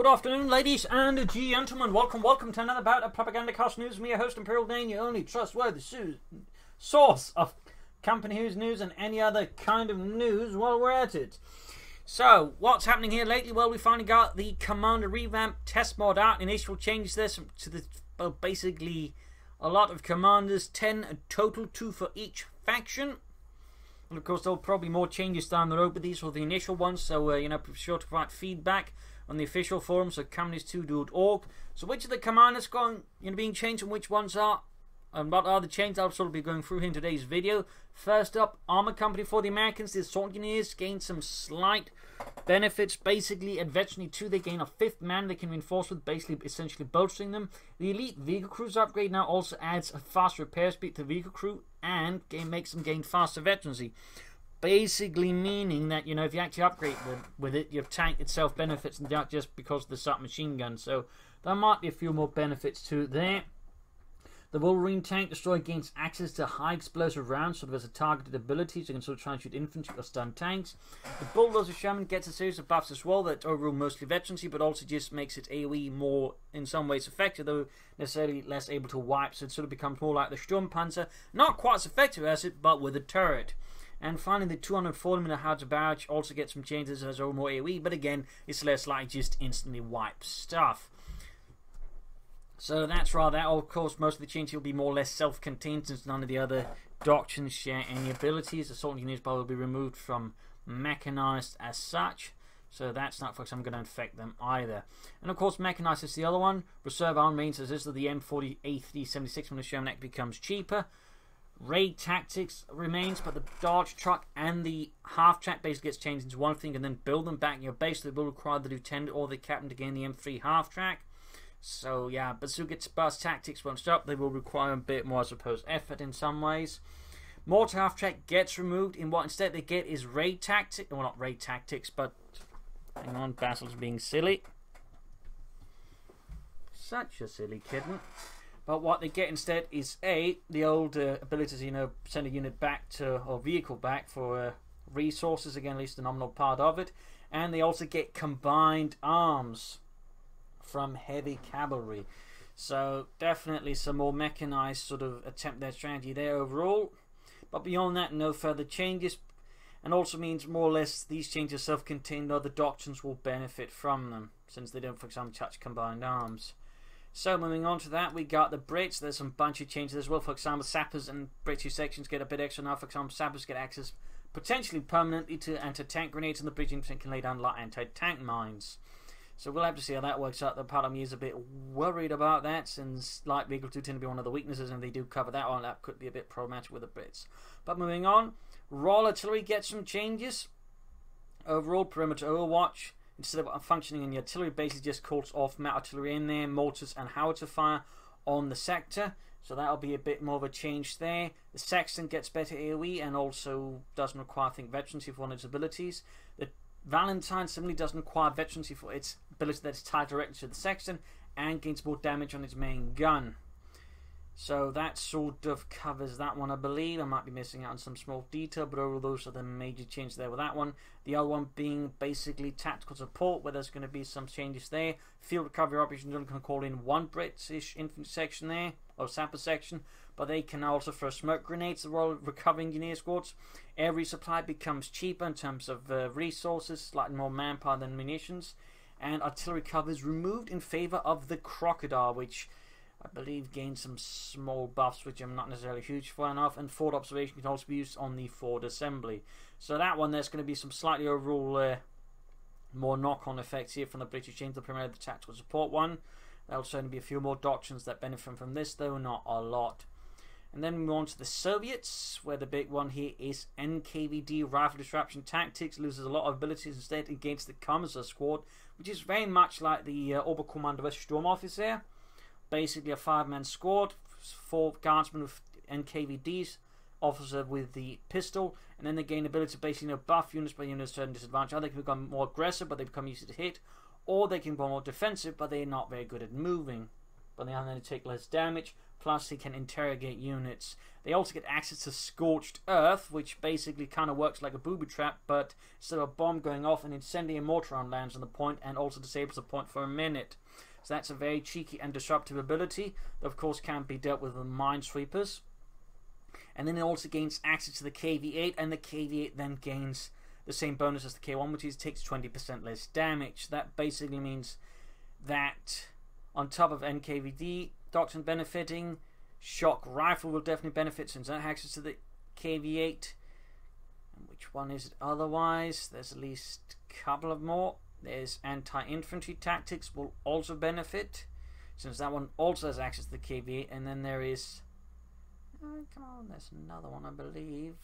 Good afternoon, ladies and gentlemen. Welcome to another bout of Propagandacast news. Me, your host, Imperial Dane, your only trustworthy source of company news and any other kind of news while we're at it. So, what's happening here lately? Well, we finally got the Commander Revamp test mod out. Initial changes there to the basically a lot of commanders, 10 total, 2 for each faction. And of course, there'll probably more changes down the road, but these were the initial ones. So, be sure to provide feedback on the official forum, so companies2.org. So, which of the commanders being changed and which ones are, and what are the changes I'll sort of be going through here in today's video. First up, Armor Company for the Americans. The Assault Engineers gain some slight benefits. Basically, at Veteran 2, they gain a 5th man they can reinforce with, basically essentially bolstering them. The Elite Vehicle Crews upgrade now also adds a fast repair speed to the vehicle crew and makes them gain faster veterancy. Basically meaning that, if you actually upgrade with it, your tank itself benefits, and not just because of the submachine gun. So there might be a few more benefits to it there. The Wolverine Tank Destroyer gains access to high explosive rounds, sort of as a targeted ability, so you can sort of try and shoot infantry or stun tanks. The Bulldozer Shaman gets a series of buffs as well, that's overall mostly veterancy, but also just makes its AoE more, in some ways, effective, though necessarily less able to wipe, so it sort of becomes more like the Sturmpanzer. Not quite as effective as it, but with a turret. And finally, the 240mm Howitzer Barrage also gets some changes as more AoE, but again, it's less like just instantly wipe stuff. So that's rather that. Of course, most of the changes will be more or less self-contained, since none of the other doctrines share any abilities. Assault Engineers will be removed from Mechanized as such, so that's not, for example, going to affect them either. And of course, Mechanized is the other one. Reserve arm remains as is, so the M40 A376 when the Sherman Act becomes cheaper. Raid Tactics remains, but the Dodge Truck and the Half Track basically gets changed into one thing and then build them back in your base. They will require the Lieutenant or the Captain to gain the M3 Half Track. So yeah, Bazooka Burst Tactics won't stop. They will require a bit more, I suppose, effort in some ways. Mortar Half Track gets removed. In what instead they get is Raid Tactics. Well, not Raid Tactics, but hang on, Basil's being silly. Such a silly kitten. But what they get instead is the old ability to send a unit back to, or vehicle back for resources, again at least a nominal part of it, and they also get combined arms from heavy cavalry. So definitely some more mechanized sort of attempt their strategy there overall. But beyond that, no further changes, and also means more or less these changes are self-contained. Other doctrines will benefit from them since they don't, for example, touch combined arms. So moving on to that, we got the Brits. There's some bunch of changes as well. For example, Sappers and British sections get a bit extra now. For example, Sappers get access potentially permanently to anti-tank grenades, and the British can lay down light anti-tank mines. So we'll have to see how that works out. The part of me is a bit worried about that, since light vehicles do tend to be one of the weaknesses, and if they do cover that one, that could be a bit problematic with the Brits. But moving on, Royal Artillery gets some changes. Overall, perimeter overwatch, instead of functioning in the artillery, basically just calls off Mat Artillery in there, mortars and howitzer fire on the sector. So that'll be a bit more of a change there. The Sexton gets better AoE and also doesn't require, I think, veterancy for one of its abilities. The Valentine similarly doesn't require veterancy for its ability that is tied directly to the Sexton and gains more damage on its main gun. So that sort of covers that one, I believe. I might be missing out on some small detail, but overall those are the major changes there with that one. The other one being basically tactical support, where there's going to be some changes there. Field recovery operations only can call in one British infantry section there, or sapper section, but they can also throw smoke grenades, the Royal Recovery Engineer Squads. Air resupply becomes cheaper in terms of resources, slightly more manpower than munitions. And artillery cover is removed in favour of the Crocodile, which I believe gains some small buffs, which I'm not necessarily huge fan of. And forward observation can also be used on the forward assembly. So that one, there's going to be some slightly overall more knock-on effects here from the British change, the primarily the tactical support one. There'll certainly be a few more doctrines that benefit from this, though not a lot. And then we move on to the Soviets, where the big one here is NKVD Rifle Disruption Tactics. Loses a lot of abilities instead against the Commissar Squad, which is very much like the Oberkommando Sturmoffizier. Basically a 5-man squad, 4 guardsmen with NKVDs, officer with the pistol, and then they gain ability to basically buff units by units to a certain disadvantage. Either they can become more aggressive, but they become easy to hit, or they can become more defensive, but they're not very good at moving. But they take less damage. plus he can interrogate units. They also get access to Scorched Earth, which basically kind of works like a booby trap, but instead of a bomb going off, an incendiary mortar round lands on the point and also disables the point for a minute. So that's a very cheeky and disruptive ability that of course can be dealt with Minesweepers. And then it also gains access to the KV-8, and the KV-8 then gains the same bonus as the K1, which is takes 20% less damage. That basically means that on top of NKVD Doctrine benefiting, Shock Rifle will definitely benefit since that has access to the KV-8. And which one is it otherwise? There's at least a couple of more. There's Anti-Infantry Tactics will also benefit, since that one also has access to the KV-8. And then there is... come on, there's another one, I believe.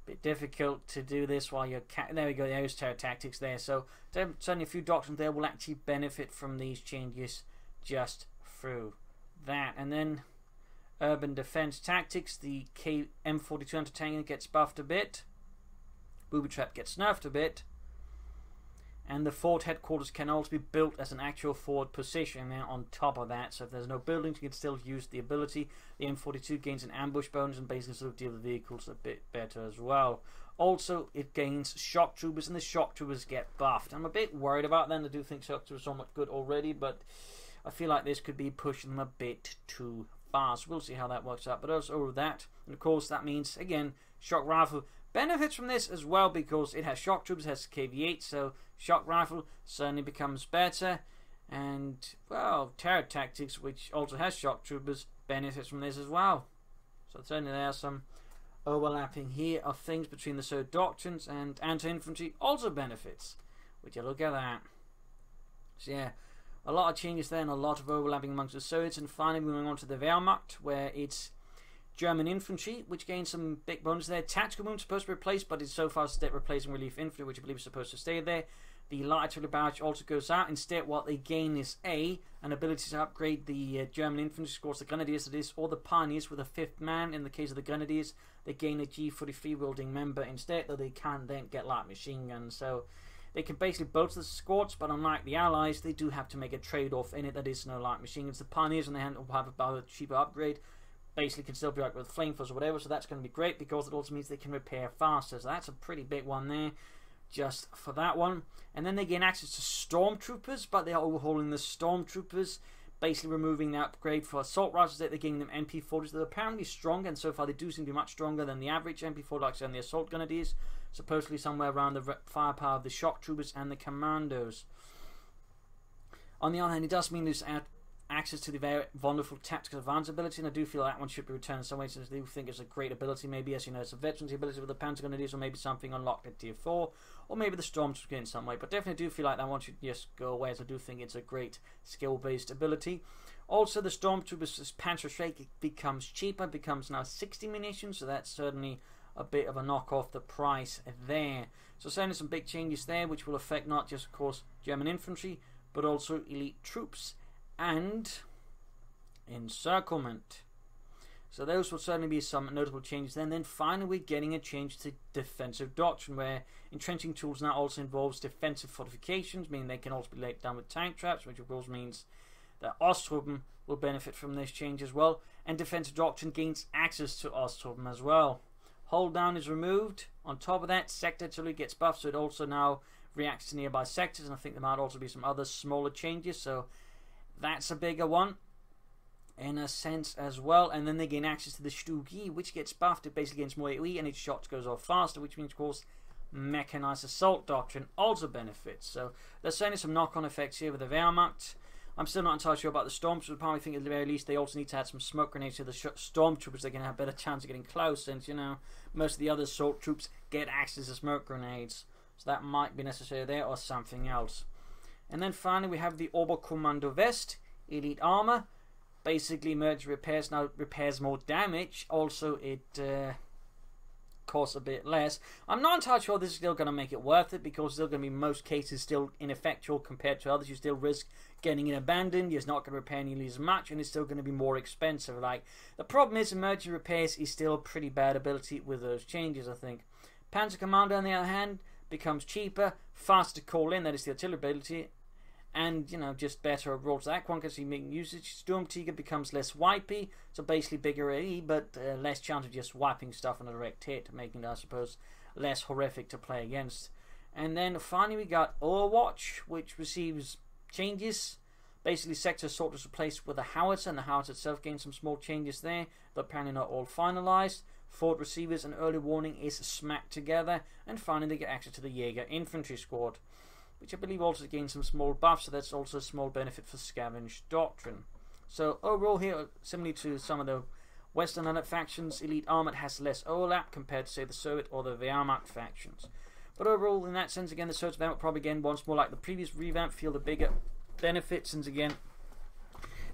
Bit difficult to do this while you're... there we go, there's Terror Tactics there. So certainly a few doctrines there will actually benefit from these changes just through that. And then Urban Defense Tactics, the M42 Anti-Tank gets buffed a bit. Booby Trap gets nerfed a bit. And the fort headquarters can also be built as an actual forward position now on top of that. So if there's no buildings, you can still use the ability. The M42 gains an ambush bonus and basically sort of deal with vehicles a bit better as well. Also, it gains shock troopers, and the shock troopers get buffed. I'm a bit worried about them. I do think shock troopers are somewhat good already, but I feel like this could be pushing them a bit too fast. We'll see how that works out. But also over that, and of course that means, again, Shock Rifle benefits from this as well because it has shock troopers, has KV-8, so Shock Rifle certainly becomes better. And, well, Terror Tactics, which also has shock troopers, benefits from this as well. So certainly there are some overlapping here of things between the Sword Doctrines, and Anti-Infantry also benefits. Would you look at that? So yeah, a lot of changes there and a lot of overlapping amongst the swords. And finally moving on to the Wehrmacht, where it's German infantry, which gains some big bonus there. Tactical movement supposed to be replaced, but it's so far instead replacing relief infantry, which I believe is supposed to stay there. The light artillery barrage also goes out. Instead, what they gain is an ability to upgrade the German infantry, of course, the Grenadiers, that is, or the Pioneers with a 5th man. In the case of the Grenadiers, they gain a G43 wielding member instead, though they can then get light machine guns. So they can basically bolster the squads, but unlike the Allies, they do have to make a trade-off in it. That is, no light machine guns. The Pioneers, on the hand, will have about a cheaper upgrade. Basically can still be like with flamethrowers or whatever, so that's going to be great because it also means they can repair faster. So that's a pretty big one there, just for that one. And then they gain access to Stormtroopers, but they are overhauling the Stormtroopers, basically removing the upgrade for Assault Rifles. They're giving them MP40s that are apparently strong, and so far they do seem to be much stronger than the average MP40 like and the Assault Grenadiers, supposedly somewhere around the firepower of the Shock Troopers and the Commandos. On the other hand, it does mean there's access to the very wonderful tactical advance ability, and I do feel that one should be returned in some ways, since I do think it's a great ability. Maybe, as you know, it's a veteran's ability with the Panzer Grenadiers, or maybe something unlocked at tier 4, or maybe the Stormtrooper in some way, but definitely do feel like that one should just go away, as I do think it's a great skill-based ability. Also, the Stormtrooper's Panzer Shrike becomes cheaper, becomes now 60 munitions, so that's certainly a bit of a knock off the price there. So certainly some big changes there, which will affect not just, of course, German infantry, but also elite troops and encirclement. So those will certainly be some notable changes then. Then finally we're getting a change to defensive doctrine, where entrenching tools now also involves defensive fortifications, meaning they can also be laid down with tank traps, which of course means that Osttruppen will benefit from this change as well. And defensive doctrine gains access to Osttruppen as well. Hold down is removed. On top of that, sector artillery gets buffed, so it also now reacts to nearby sectors, and I think there might also be some other smaller changes, so that's a bigger one in a sense as well. And then they gain access to the Stugi, which gets buffed. It basically gains more AoE and its shots goes off faster, which means, of course, mechanized assault doctrine also benefits. So there's certainly some knock-on effects here with the Wehrmacht. I'm still not entirely sure about the Stormtroopers. I probably think at the very least they also need to add some smoke grenades to the Stormtroopers. They're going to have a better chance of getting close, since, you know, most of the other assault troops get access to smoke grenades. So that might be necessary there, or something else. And then finally we have the Oberkommando West, elite armor. Basically emergency repairs, now repairs more damage. Also it costs a bit less. I'm not entirely sure this is still going to make it worth it, because it's still going to be in most cases still ineffectual compared to others. You still risk getting it abandoned. You're not going to repair nearly as much, and it's still going to be more expensive. Like, the problem is emergency repairs is still a pretty bad ability with those changes, I think. Panzer Commander, on the other hand, becomes cheaper, faster to call in, that is the artillery ability, and, you know, just better overall. So that one can see making usage. Stormtiger becomes less wipey, so basically bigger AE, but less chance of just wiping stuff on a direct hit, making it, I suppose, less horrific to play against. And then finally we got Overwatch, which receives changes. Basically, Sector Assault is replaced with a Howitzer, and the Howitzer itself gains some small changes there, but apparently not all finalized. Forward Receivers and Early Warning is smacked together, and finally they get access to the Jaeger Infantry Squad, which I believe also gains some small buffs, so that's also a small benefit for Scavenge Doctrine. So overall here, similarly to some of the Western Allied factions, Elite Armored has less overlap compared to, say, the Soviet or the Wehrmacht factions. But overall, in that sense, again, the Soviet Wehrmacht probably, again, once more like the previous Revamp, feel the bigger benefits, since again,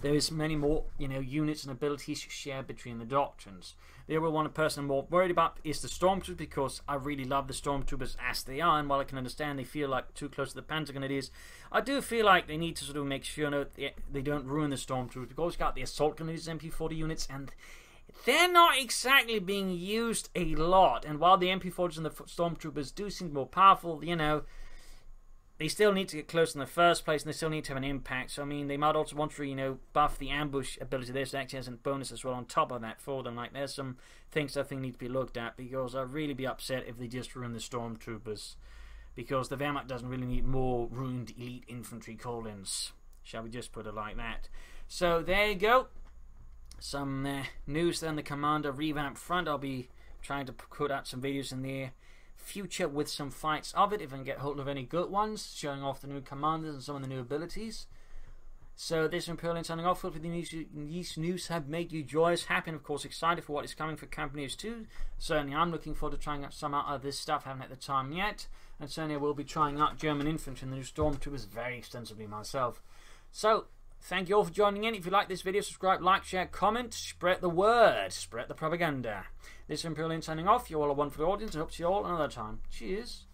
there is many more, you know, units and abilities shared between the doctrines. The other one person I'm more worried about is the Stormtroopers, because I really love the Stormtroopers as they are, and while I can understand they feel like too close to the Pentagon it is, I do feel like they need to sort of make sure, you know, they don't ruin the Stormtroopers. We've always got the Assault Grenadiers MP40 units, and they're not exactly being used a lot, and while the MP40s and the Stormtroopers do seem more powerful, you know, they still need to get close in the first place, and they still need to have an impact. So, I mean, they might also want to, you know, buff the ambush ability. There's actually has a bonus as well on top of that for them. Like, there's some things I think need to be looked at, because I'd really be upset if they just ruin the Stormtroopers, because the Wehrmacht doesn't really need more ruined elite infantry call-ins. Shall we just put it like that? So, there you go. Some news then, the Commander Revamp front. I'll be trying to put out some videos in there future with some fights of it, if I can get hold of any good ones, showing off the new commanders and some of the new abilities. So this is Imperial signing off. Hopefully these news have made you joyous, happy, and of course excited for what is coming for Camp News 2. Certainly I'm looking forward to trying out some of this stuff, haven't had the time yet, and certainly I will be trying out German infantry and the new Stormtroopers very extensively myself. So thank you all for joining in. If you like this video, subscribe, like, share, comment, spread the word, spread the propaganda. This is Imperial signing off. You all are one for the audience, and hope to see you all another time. Cheers.